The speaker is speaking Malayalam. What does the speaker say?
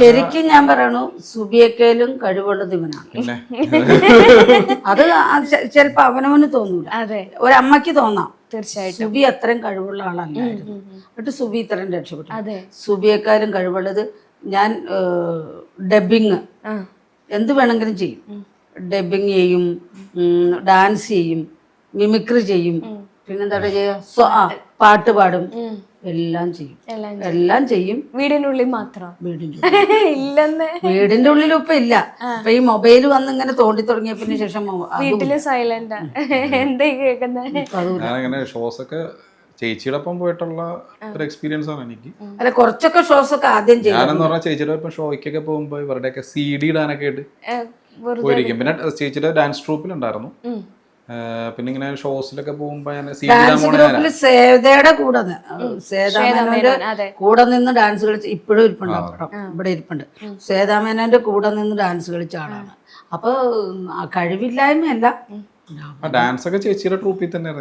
ശരിക്കും ഞാൻ പറയണു സുബിയേക്കാളും കഴിവുള്ളത് ഇവനാണ്. അത് ചിലപ്പോ അവനവന് തോന്നൂല, ഒരമ്മക്ക് തോന്നാം തീർച്ചയായിട്ടും സുബി അത്രയും കഴിവുള്ള ആളല്ലായിരുന്നു. എന്നിട്ട് സുബി ഇത്രയും രക്ഷപ്പെട്ടു. സുബിയേക്കാളും കഴിവുള്ളത് ഞാൻ ഡബിങ് എന്ത് വേണമെങ്കിലും ചെയ്യും. ഡബിങ് ചെയ്യും, ഡാൻസ് ചെയ്യും, മിമിക്രി ചെയ്യും, പിന്നെന്താ ചെയ്യുക, പാട്ട് പാടും, എല്ലാം ചെയ്യും. എല്ലാം ചെയ്യും. വീടിനുള്ളിൽ മാത്രം ഇല്ലെന്ന്. വീടിന്റെ ഉള്ളിൽ ഇപ്പൊ ഇല്ല. ഇപ്പൊ ഈ മൊബൈൽ വന്ന് ഇങ്ങനെ തോണ്ടി തുടങ്ങിയ പിന്നെ ശേഷം വീട്ടില് സൈലന്റാ. എന്താ കേൾക്കുന്നത്? ഞാനങ്ങനെ ഷോസ് ഒക്കെ ചേച്ചിയുടെ ഒപ്പം പോയിട്ടുള്ള ഒരു എക്സ്പീരിയൻസ് ആണ് എനിക്ക്. അല്ല, കുറച്ചൊക്കെ ഷോസ് ഒക്കെ ആദ്യം ചെയ്യും. ഞാനെന്ന് പറഞ്ഞാൽ ചേച്ചിയുടെ ഒപ്പം ഷോയ്ക്കൊക്കെ പോകുമ്പോ ഇവരുടെയൊക്കെ CD ഇടാനൊക്കെ ആയിട്ട് പോയിരിക്കും. പിന്നെ ചേച്ചിയുടെ ഡാൻസ് ട്രൂപ്പിലുണ്ടായിരുന്നു. പിന്നെ ഇങ്ങനെ ഷോസിലൊക്കെ പോകുമ്പോ സേവതയുടെ കൂടെ കൂടെ നിന്ന് ഡാൻസ് കളിച്ച് ഇപ്പോഴും ഇരിപ്പുണ്ട്, ഇവിടെ ഇരിപ്പുണ്ട്. സേതാമേനോന്റെ കൂടെ നിന്ന് ഡാൻസ് കളിച്ച ആളാണ്. അപ്പൊ കഴിവില്ലായ്മയല്ല, ഡാൻസ് ഒക്കെ ചേച്ചിയുടെ ട്രൂപ്പിൽ തന്നെ